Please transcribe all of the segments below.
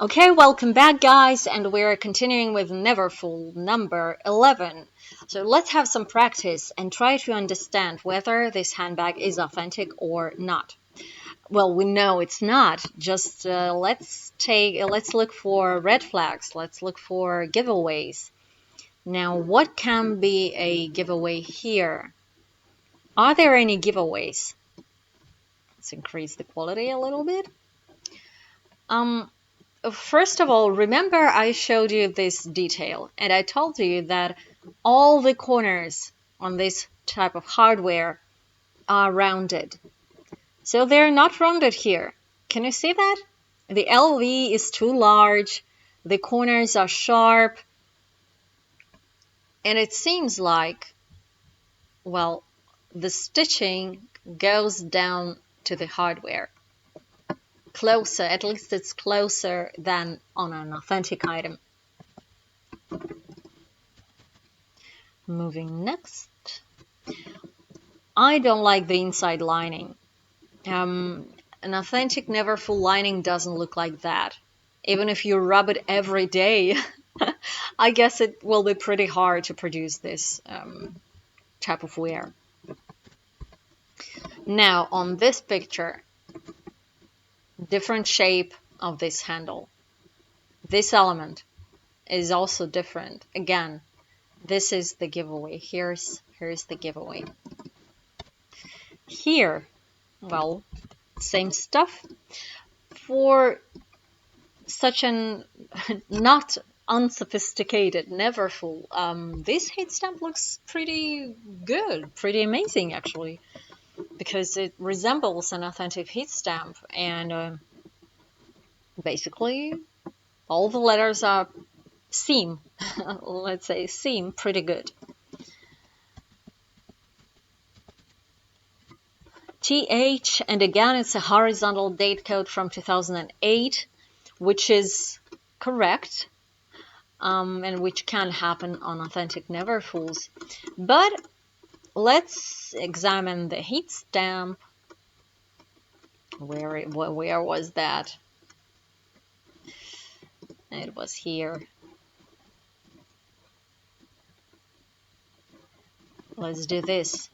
Okay, welcome back, guys, and we're continuing with Neverfull number 11. So let's have some practice and try to understand whether this handbag is authentic or not. Well, we know it's not. Just let's look for red flags. Let's look for giveaways. Now, what can be a giveaway here? Are there any giveaways? Let's increase the quality a little bit. Um, First of all, remember I showed you this detail and I told you that all the corners on this type of hardware are rounded. So they're not rounded here. Can you see that? The LV is too large, the corners are sharp, and it seems like, well, the stitching goes down to the hardware. Closer, at least it's closer than on an authentic item. Moving next. I don't like the inside lining. An authentic Neverfull lining doesn't look like that. Even if you rub it every day, I guess it will be pretty hard to produce this type of wear. Now, on this picture, different shape of this handle. This element is also different. Again, this is the giveaway. Here's the giveaway. Here, well, same stuff. For such an not unsophisticated Neverfull, this heat stamp looks pretty good, pretty amazing actually, because it resembles an authentic heat stamp, and basically all the letters are seem, let's say, seem pretty good. TH, and again, it's a horizontal date code from 2008, which is correct, and which can happen on authentic Neverfulls. But let's examine the heat stamp. Where was that? It was here. Let's do this.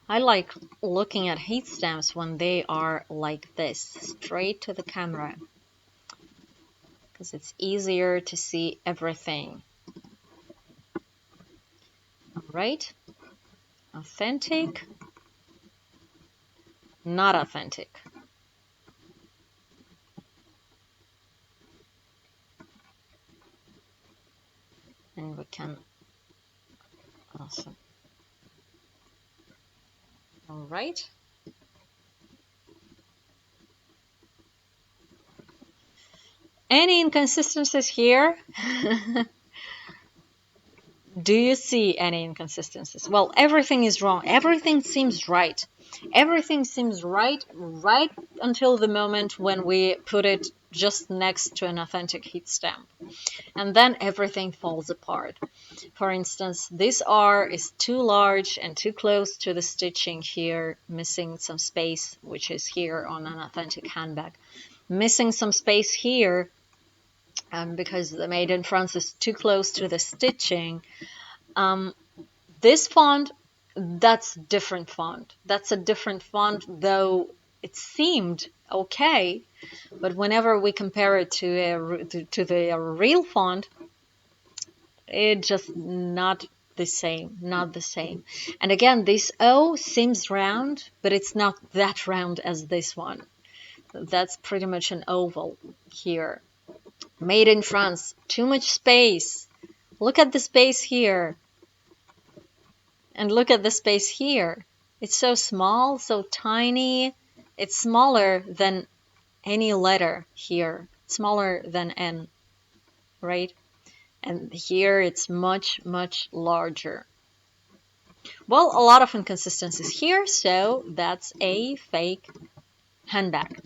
I like looking at heat stamps when they are like this, straight to the camera, because it's easier to see everything. All right, authentic, not authentic. And we can awesome. All right. Any inconsistencies here? Do you see any inconsistencies? Well, everything is wrong. Everything seems right. Everything seems right until the moment when we put it just next to an authentic heat stamp. And then everything falls apart. For instance, this R is too large and too close to the stitching here, missing some space, which is here on an authentic handbag. Missing some space here because the Made in France is too close to the stitching. This font, that's different font. That's a different font, though it seemed okay. But whenever we compare it to the real font, it just not the same, not the same. And again, this O seems round, but it's not that round as this one. That's pretty much an oval here. Made in France, too much space. Look at the space here. And look at the space here. It's so small, so tiny. It's smaller than any letter here. Smaller than N, right? And here it's much, much larger. Well, a lot of inconsistencies here, so that's a fake handbag.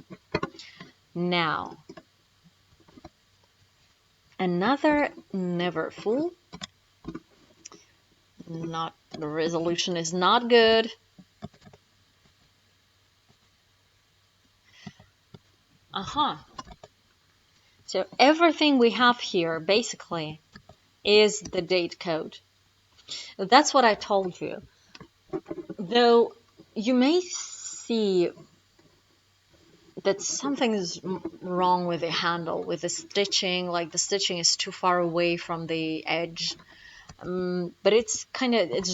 Now, another Neverfull. Not, the resolution is not good. Uh-huh. So everything we have here basically is the date code. That's what I told you. Though you may see that something is wrong with the handle, with the stitching, like the stitching is too far away from the edge. But it's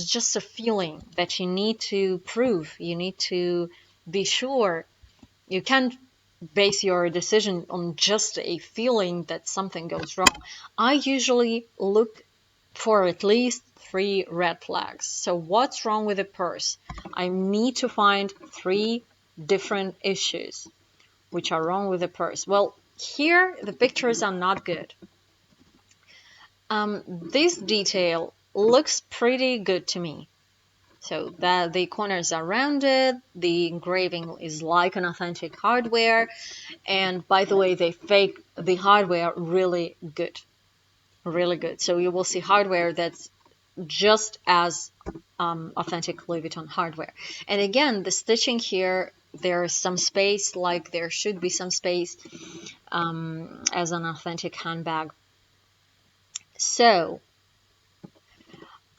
just a feeling that you need to prove, you need to be sure. You can't base your decision on just a feeling that something goes wrong. I usually look for at least 3 red flags. So what's wrong with the purse? I need to find 3 different issues which are wrong with the purse. Well, here the pictures are not good. This detail looks pretty good to me. So that the corners are rounded, the engraving is like an authentic hardware, and by the way, they fake the hardware really good, really good. So you will see hardware that's just as authentic Louis Vuitton hardware. And again, the stitching here, there's some space, like there should be some space as an authentic handbag. So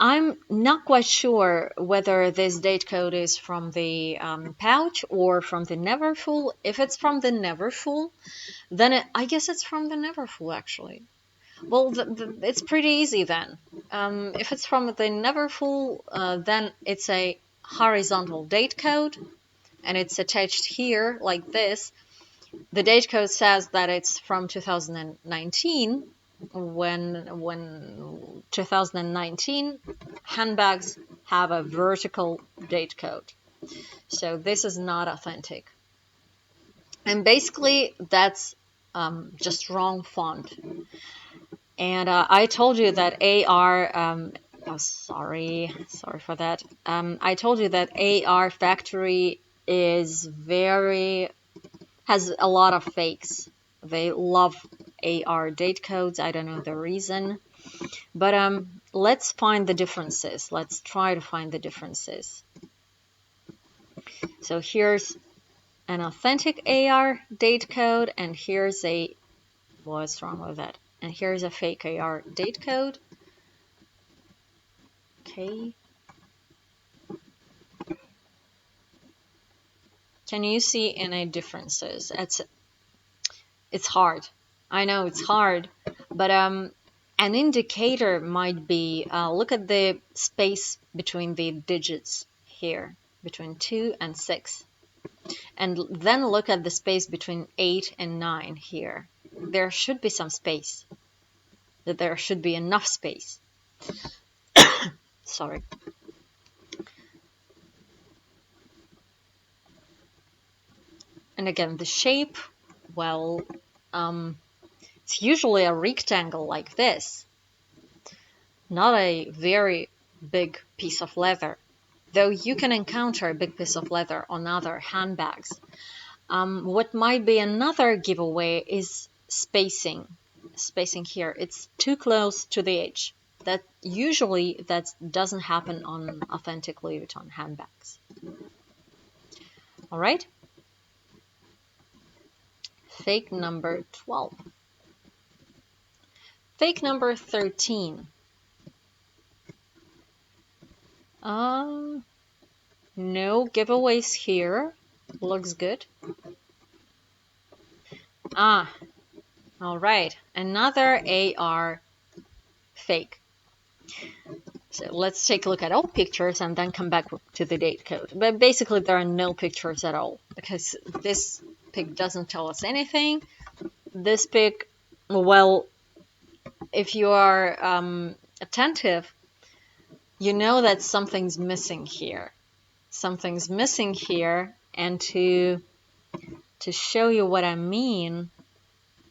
I'm not quite sure whether this date code is from the pouch or from the Neverfull. If it's from the Neverfull, then I guess it's from the Neverfull actually. Well, it's pretty easy then. If it's from the Neverfull, then it's a horizontal date code, and it's attached here like this. The date code says that it's from 2019, when 2019 handbags have a vertical date code. So this is not authentic. And basically that's just wrong font. And I told you that AR, oh, sorry for that. I told you that AR Factory has a lot of fakes. They love AR date codes. I don't know the reason. But let's find the differences. Let's try to find the differences. So here's an authentic AR date code, and here's a, what's wrong with that? And here's a fake AR date code. Okay. Can you see any differences? It's hard. I know it's hard, but an indicator might be look at the space between the digits here, between 2 and 6. And then look at the space between 8 and 9 here. There should be some space. That there should be enough space. Sorry. And again, the shape, well, it's usually a rectangle like this, not a very big piece of leather, though you can encounter a big piece of leather on other handbags. What might be another giveaway is spacing. Spacing here, it's too close to the edge. That usually that doesn't happen on authentic Louis Vuitton handbags. All right. Fake number 12. Fake number 13. No giveaways here. Looks good. Ah, all right. Another AR fake. So let's take a look at all pictures and then come back to the date code. But basically there are no pictures at all because this pic doesn't tell us anything. This pic, well, if you are attentive, you know that something's missing here. Something's missing here, and to show you what I mean,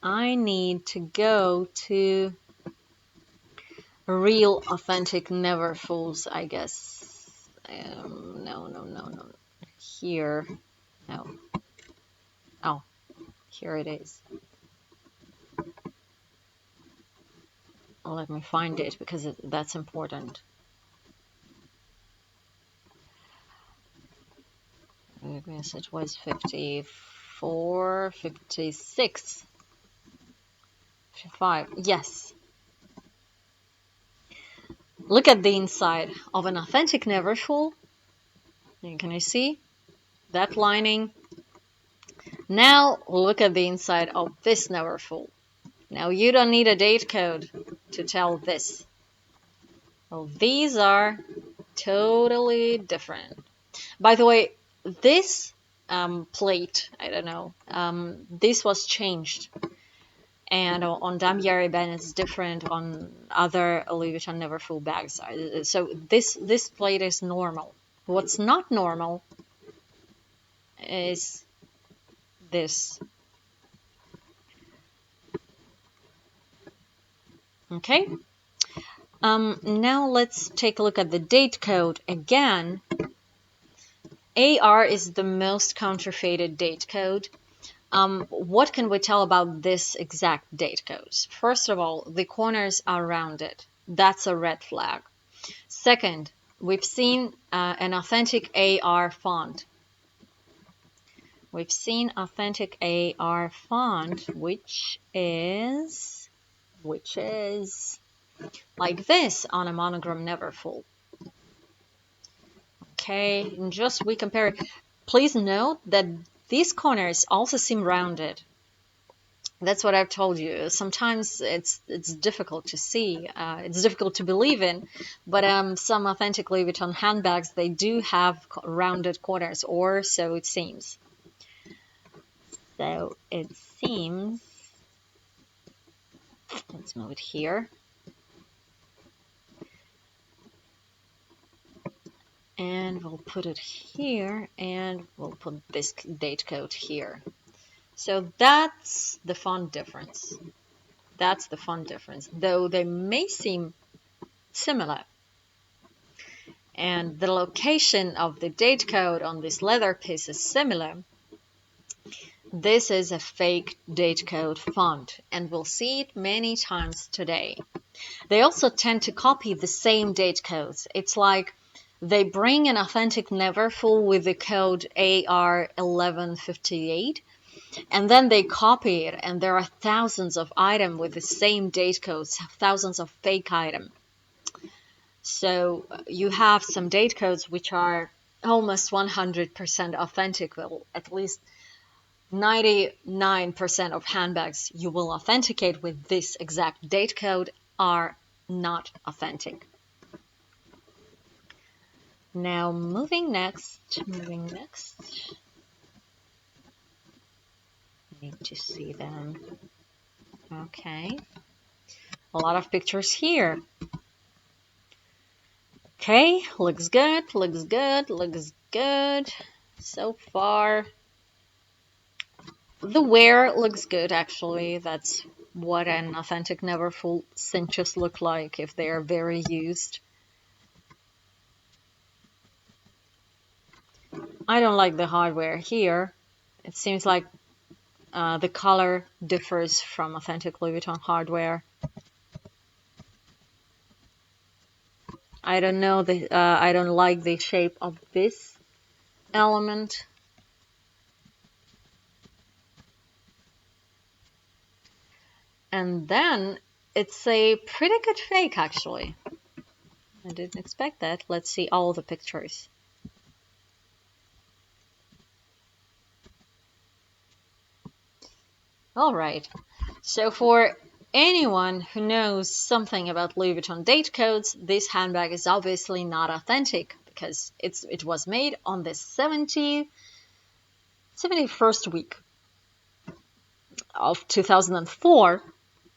I need to go to real authentic Neverfulls, I guess. No. Here. No. Oh, here it is. Let me find it because that's important. I guess it was 54. 54, 56, 55. Yes. Look at the inside of an authentic Neverfull. Can you see that lining? Now look at the inside of this Neverfull. Now you don't need a date code to tell this. Well, these are totally different. By the way, this plate, I don't know, this was changed. And on Damier Ben it's different, on other Louis Vuitton Neverfull bags. So this plate is normal. What's not normal is this. Okay. Now let's take a look at the date code again. AR is the most counterfeited date code. What can we tell about this exact date code? First of all, the corners are rounded. That's a red flag. Second, we've seen an authentic AR font. We've seen authentic AR font, which is like this on a monogram Neverfull. Okay, and just we compare it. Please note that these corners also seem rounded. That's what I've told you. Sometimes it's difficult to see. It's difficult to believe in, but some authentic Louis Vuitton handbags, they do have rounded corners, or so it seems. So it seems, let's move it here. And we'll put it here, and we'll put this date code here. So that's the font difference. That's the font difference, though they may seem similar. And the location of the date code on this leather piece is similar. This is a fake date code font, and we'll see it many times today. They also tend to copy the same date codes. It's like they bring an authentic Neverfull with the code AR1158, and then they copy it, and there are thousands of items with the same date codes, thousands of fake items. So you have some date codes which are almost 100% authentic. Well, at least 99% of handbags you will authenticate with this exact date code are not authentic. Now moving next. Need to see them. Okay. A lot of pictures here. Okay, looks good. So far. The wear looks good, actually. That's what an authentic Neverfull cinches look like if they are very used. I don't like the hardware here. It seems like the color differs from authentic Louis Vuitton hardware. I don't know, I don't like the shape of this element. And then it's a pretty good fake, actually. I didn't expect that. Let's see all the pictures. All right. So for anyone who knows something about Louis Vuitton date codes, this handbag is obviously not authentic because it was made on the 71st week of 2004.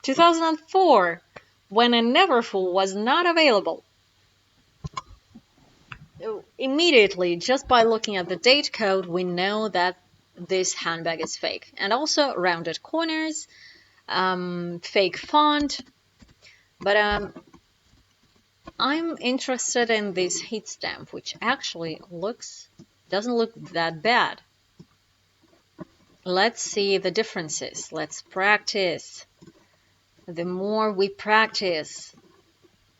2004, when a Neverfull was not available. Immediately, just by looking at the date code, we know that this handbag is fake. And also rounded corners, fake font. But I'm interested in this heat stamp, which actually doesn't look that bad. Let's see the differences. Let's practice. The more we practice,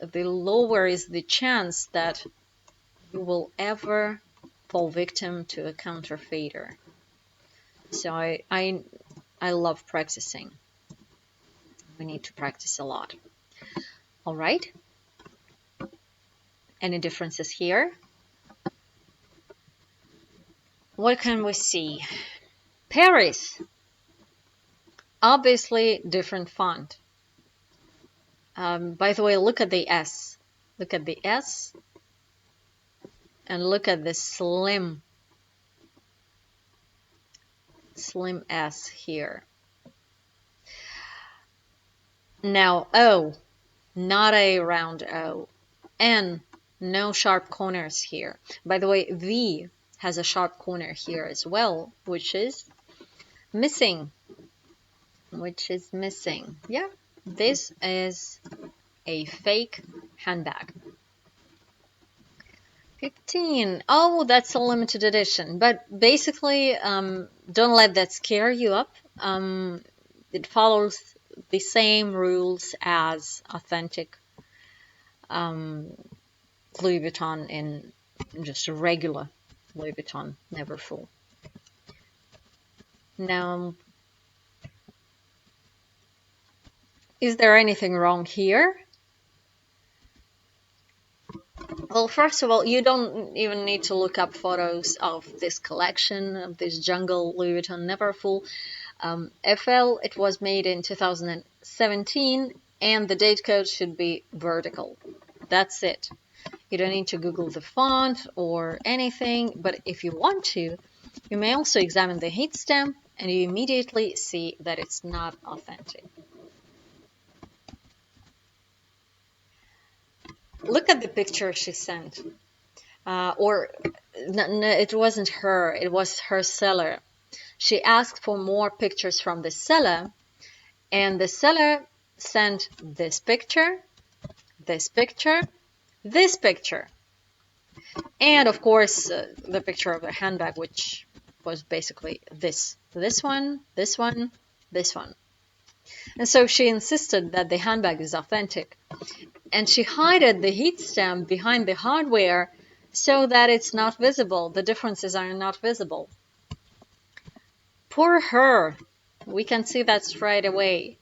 the lower is the chance that you will ever fall victim to a counterfeiter. So I love practicing. We need to practice a lot. All right. Any differences here? What can we see? Paris. Obviously different font. By the way, look at the S. Look at the S and look at the slim S here. Now O, not a round O. N, no sharp corners here. By the way, V has a sharp corner here as well, which is missing. Yeah, this is a fake handbag. 15. Oh, that's a limited edition. But basically, don't let that scare you up. It follows the same rules as authentic Louis Vuitton in just a regular Louis Vuitton Neverfull. Now, is there anything wrong here? Well, first of all, you don't even need to look up photos of this collection, of this jungle Louis Vuitton Neverfull. FL, it was made in 2017, and the date code should be vertical. That's it. You don't need to Google the font or anything, but if you want to, you may also examine the heat stamp, and you immediately see that it's not authentic. Look at the picture she sent. It wasn't her, it was her seller. She asked for more pictures from the seller, and the seller sent this picture, this picture, this picture, and of course the picture of the handbag, which was basically this one, this one, this one. And so she insisted that the handbag is authentic, and she hid the heat stamp behind the hardware so that it's not visible. The differences are not visible. Poor her. We can see that straight away.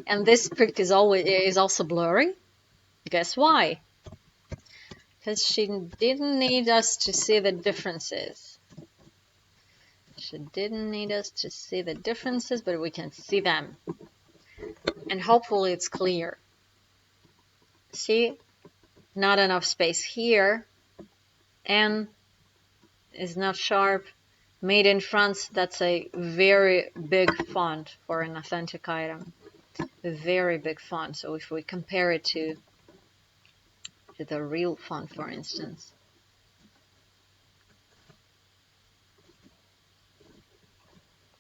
And this pic is also blurry. Guess why? Because she didn't need us to see the differences. She didn't need us to see the differences, but we can see them. And hopefully it's clear. See? Not enough space here. N is not sharp. Made in France, that's a very big font for an authentic item. A very big font. So if we compare it to the real font, for instance.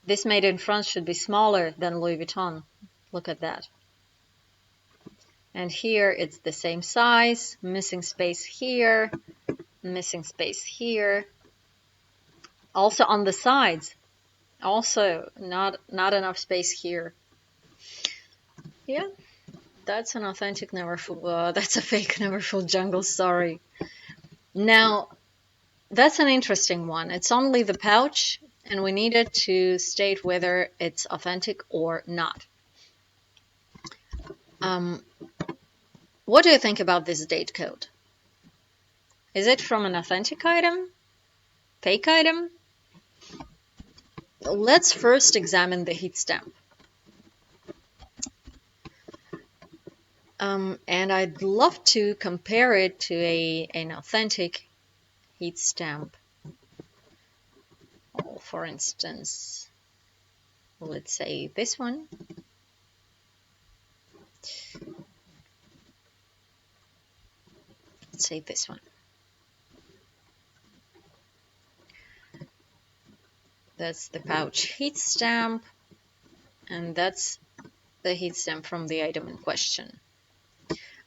This made in France should be smaller than Louis Vuitton. Look at that. And here it's the same size, missing space here, missing space here. Also on the sides, also not enough space here. Yeah, that's an authentic Neverfull. That's a fake Neverfull jungle, sorry. Now, that's an interesting one. It's only the pouch, and we needed to state whether it's authentic or not. What do you think about this date code? Is it from an authentic item? Fake item? Let's first examine the heat stamp. And I'd love to compare it to an authentic heat stamp. Oh, for instance, let's say this one. Let's say this one. That's the pouch heat stamp, and that's the heat stamp from the item in question.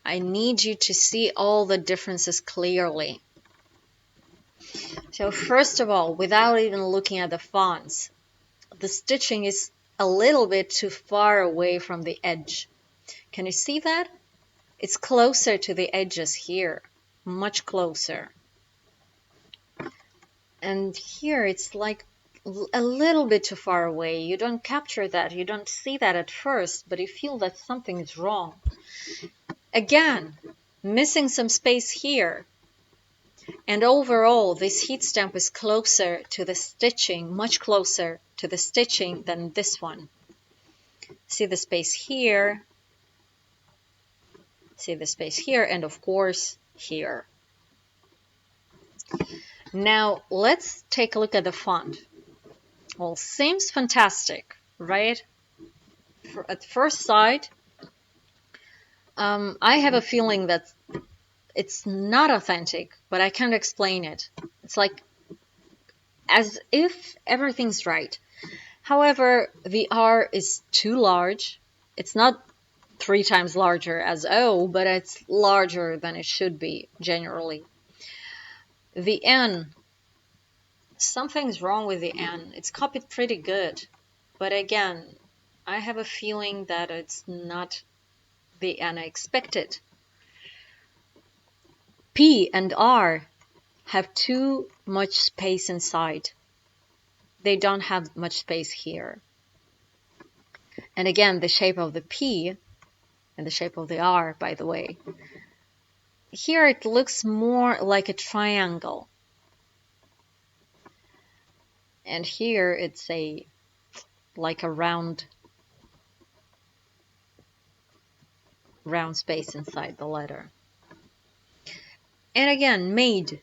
I need you to see all the differences clearly. So first of all, without even looking at the fonts, the stitching is a little bit too far away from the edge. Can you see that? It's closer to the edges here, much closer. And here it's like a little bit too far away. You don't capture that. You don't see that at first, but you feel that something is wrong. Again, missing some space here. And overall, this heat stamp is closer to the stitching, much closer to the stitching than this one. See the space here, see the space here, and of course here. Now let's take a look at the font. Well, seems fantastic, right? At first sight, I have a feeling that it's not authentic, but I can't explain it. It's like as if everything's right. However, the R is too large. It's not 3 times larger as O, but it's larger than it should be generally. The N, something's wrong with the N. It's copied pretty good, but again, I have a feeling that it's not the N I expected. P and R have too much space inside. They don't have much space here. And again, the shape of the P and the shape of the R, by the way, here it looks more like a triangle. And here it's like a round space inside the letter. And again, made.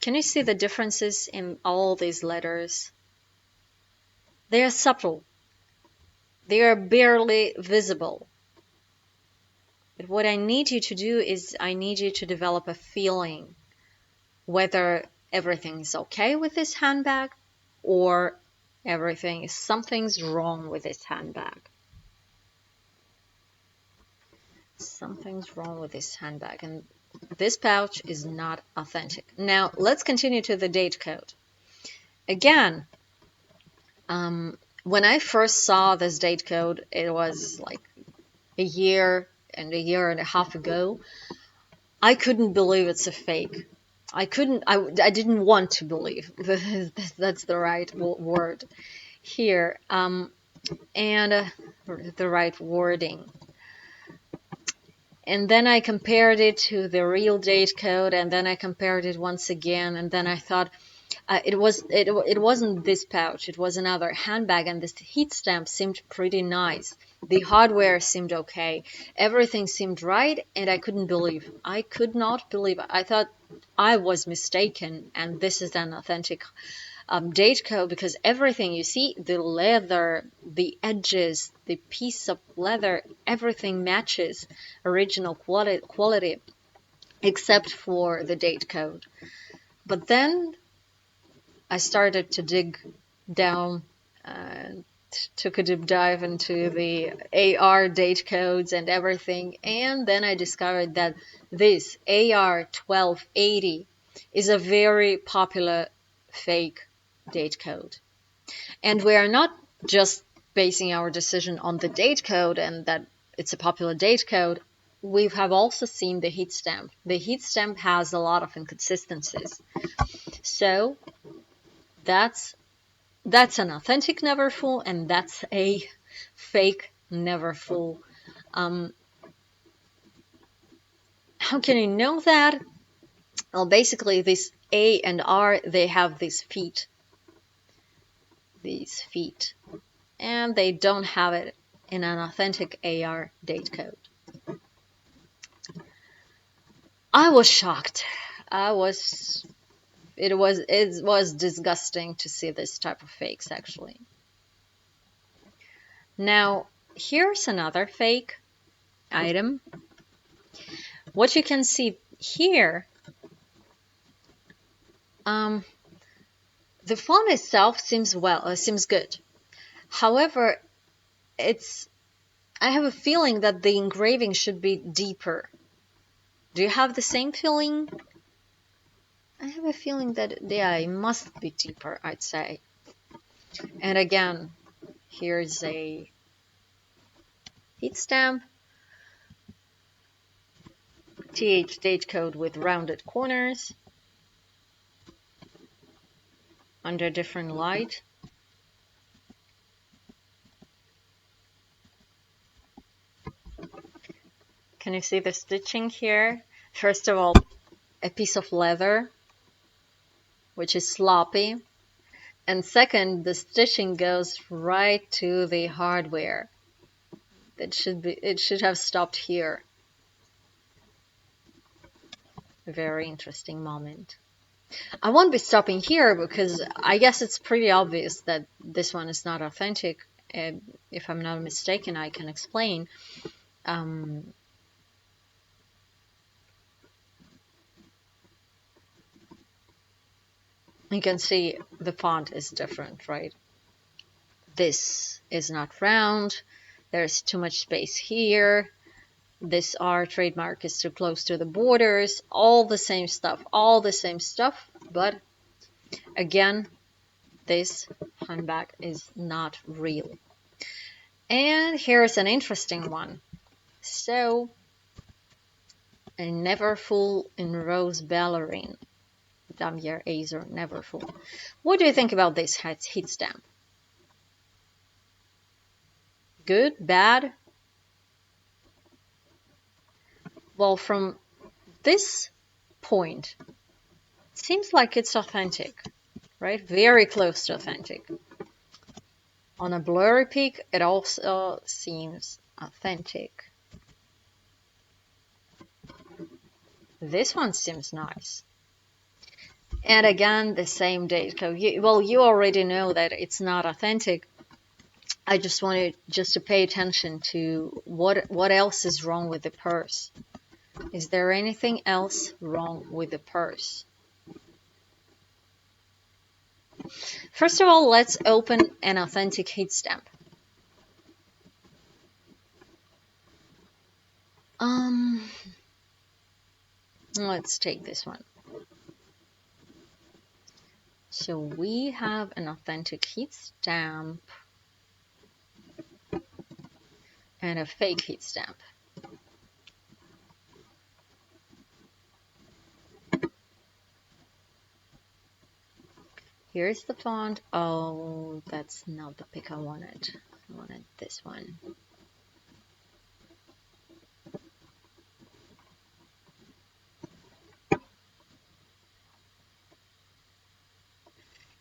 Can you see the differences in all these letters? They are subtle. They are barely visible. But what I need you to do is I need you to develop a feeling whether everything is okay with this handbag or something's wrong with this handbag. Something's wrong with this handbag, and this pouch is not authentic. Now let's continue to the date code. Again, when I first saw this date code, it was like a year and a half ago. I couldn't believe it's a fake. I didn't want to believe. That's the right word here, and the right wording. And then I compared it to the real date code, and then I compared it once again, and then I thought it wasn't this pouch, it was another handbag, and this heat stamp seemed pretty nice. The hardware seemed okay, everything seemed right, and I could not believe. I thought I was mistaken, and this is an authentic date code, because everything you see, the leather, the edges, the piece of leather, everything matches original quality except for the date code. But then I started to dig down and took a deep dive into the AR date codes and everything, and then I discovered that this AR 1280 is a very popular fake date code. And we are not just basing our decision on the date code and that it's a popular date code. We have also seen the heat stamp. The heat stamp has a lot of inconsistencies. So that's an authentic Neverfull, and that's a fake Neverfull. How can you know that? Well, basically, this A and R, they have these feet, and they don't have it in an authentic AR date code. I was shocked. It was disgusting to see this type of fakes, actually. Now, here's another fake item. What you can see here, the font itself seems good. However, I have a feeling that the engraving should be deeper. Do you have the same feeling? I have a feeling that, yeah, it must be deeper, I'd say. And again, here's a heat stamp, TH date code with rounded corners. under different light. Can you see the stitching here? First of all, a piece of leather, which is sloppy. And second, the stitching goes right to the hardware. It should have stopped here. A very interesting moment. I won't be stopping here because I guess it's pretty obvious that this one is not authentic. If I'm not mistaken, I can explain. Um, you can see the font is different, right? This is not round. There's too much space here. This R trademark is too close to the borders. All the same stuff. But again, this handbag is not real. And here's an interesting one. So, a Neverfull in Rose Ballerine. Damier Azer Neverfull. What do you think about this heat stamp? Good? Bad? Well, from this point, it seems like it's authentic, right? Very close to authentic. On a blurry peak, it also seems authentic. This one seems nice. And again, the same date code. Well, you already know that it's not authentic. I just wanted just to pay attention to what else is wrong with the purse. Is there anything else wrong with the purse? First of all, let's open an authentic heat stamp. Let's take this one. So we have an authentic heat stamp and a fake heat stamp. Here's the font. Oh, that's not the pick I wanted. I wanted this one.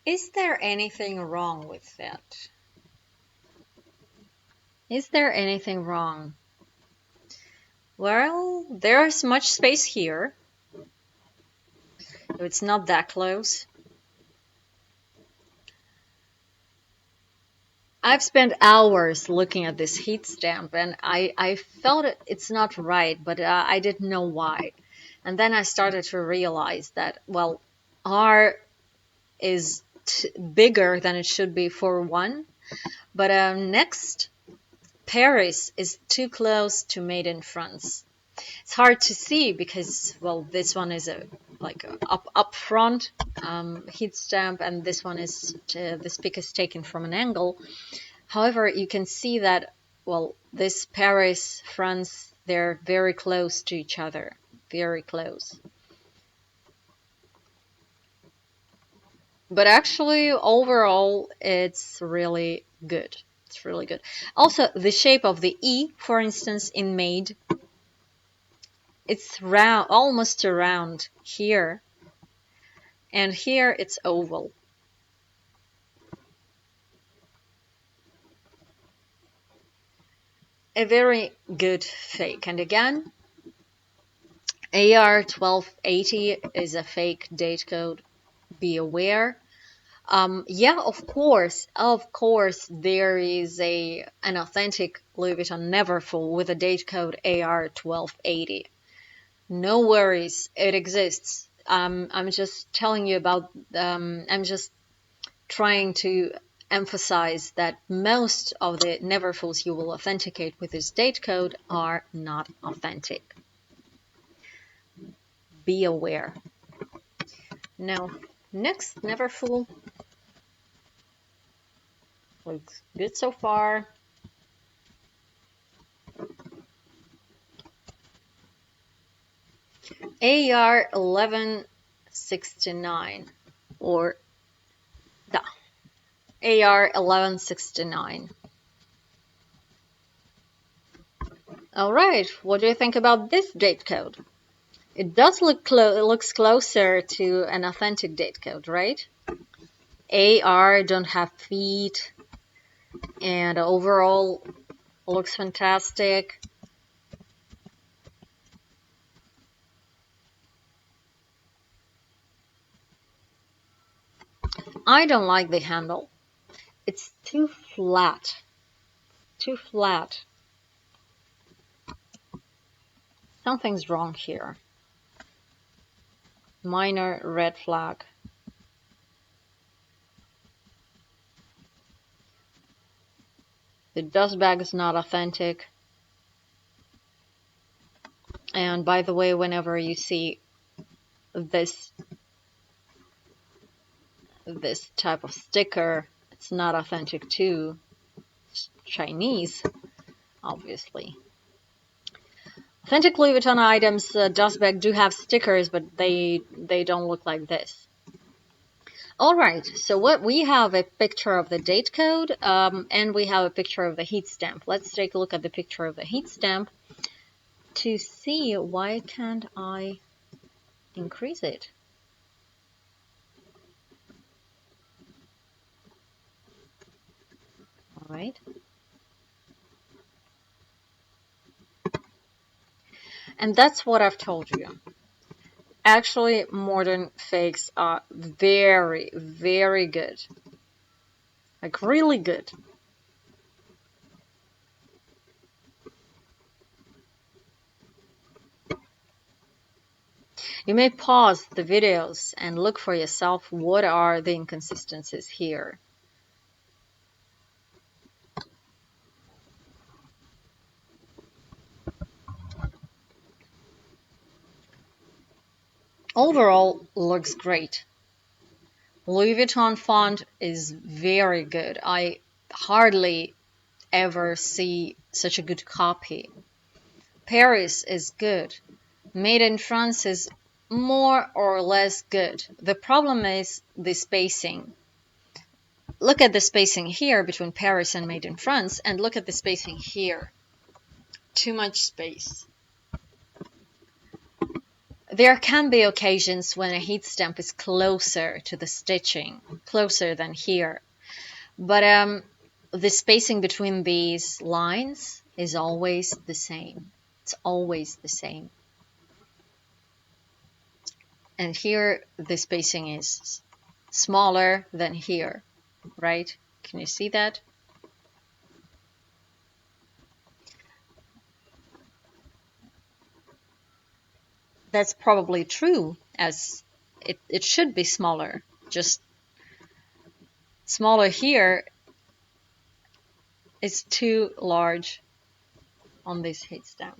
Is there anything wrong with that? Is there anything wrong? Well, there's much space here. It's not that close. I've spent hours looking at this heat stamp and I felt it's not right, but I didn't know why. And then I started to realize that, well, R is bigger than it should be for one. But next, Paris is too close to Made in France. It's hard to see because, well, this one is a up front heat stamp, and this one is this pic is taken from an angle. However, you can see that, well, this Paris, France, they're very close to each other, very close. But actually, overall, it's really good. It's really good. Also, the shape of the E, for instance, in Made, it's round, almost around here, and here it's oval. A very good fake. And again, AR 1280 is a fake date code. Be aware. Yeah, of course, there is an authentic Louis Vuitton Neverfull with a date code AR 1280. No worries, it exists. I'm just telling you about. I'm just trying to emphasize that most of the Neverfulls you will authenticate with this date code are not authentic. Be aware. Now, next Neverfull. Looks good so far. AR 1169 or está. AR 1169. All right, what do you think about this date code? It does look it looks closer to an authentic date code, right? AR don't have feet, and overall looks fantastic. I don't like the handle. It's too flat. Too flat. Something's wrong here. Minor red flag. The dust bag is not authentic. And by the way, whenever you see this type of sticker, it's not authentic too. It's Chinese, obviously. Authentic Louis Vuitton items, dust bag do have stickers, but they don't look like this. All right, so what we have a picture of the date code, and we have a picture of the heat stamp. Let's take a look at the picture of the heat stamp to see why can't I increase it. All right. And that's what I've told you. Actually, modern fakes are very, very good. Like really good. You may pause the videos and look for yourself what are the inconsistencies here. Overall, looks great. Louis Vuitton font is very good. I hardly ever see such a good copy. Paris is good. Made in France is more or less good. The problem is the spacing. Look at the spacing here between Paris and Made in France, and look at the spacing here. Too much space. There can be occasions when a heat stamp is closer to the stitching, closer than here. But the spacing between these lines is always the same. It's always the same. And here the spacing is smaller than here, right? Can you see that? That's probably true, as it should be smaller. Just smaller here is too large on this heat stamp.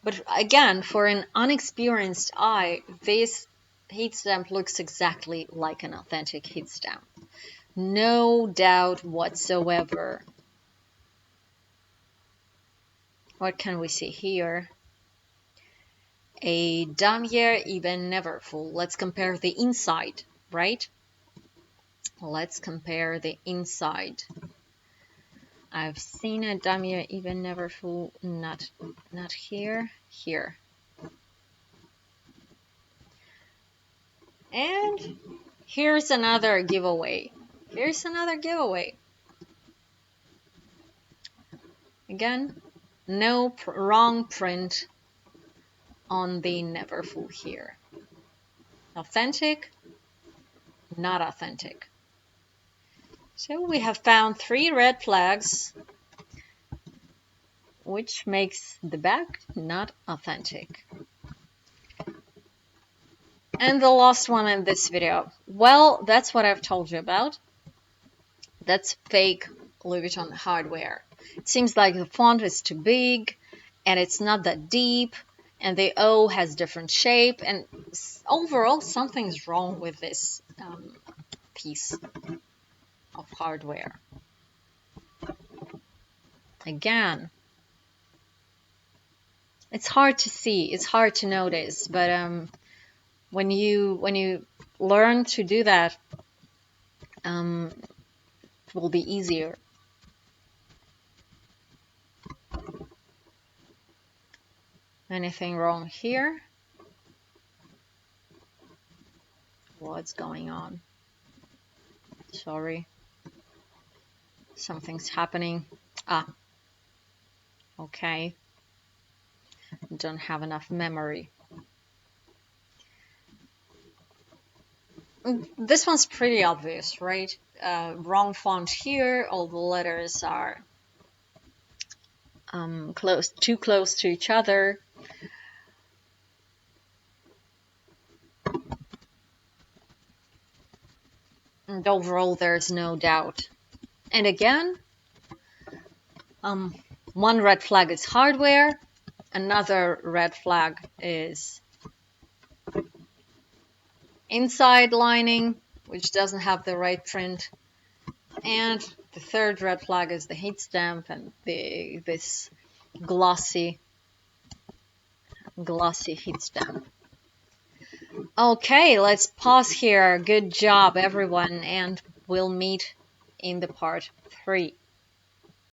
But again, for an unexperienced eye, this heat stamp looks exactly like an authentic heat stamp. No doubt whatsoever. What can we see here? A Damier even Neverfull. Let's compare the inside, right? Let's compare the inside. I've seen a Damier even Neverfull, not here, here. And here's another giveaway. Here's another giveaway. Again, no wrong print on the Neverfull here. Authentic, not authentic. So we have found 3 red flags, which makes the bag not authentic. And the last one in this video. Well, that's what I've told you about. That's fake Louis Vuitton hardware. It seems like the font is too big and it's not that deep and the O has different shape, and overall something's wrong with this piece of hardware. Again, it's hard to see, it's hard to notice, but When you learn to do that, it will be easier. Anything wrong here? What's going on? Sorry, something's happening. Ah, okay. Don't have enough memory. This one's pretty obvious, right? Wrong font here. All the letters are too close to each other. And overall, there's no doubt. And again, one red flag is hardware. Another red flag is inside lining, which doesn't have the right print. And the third red flag is the heat stamp and this glossy heat stamp. Okay, let's pause here. Good job, everyone, and we'll meet in the part 3.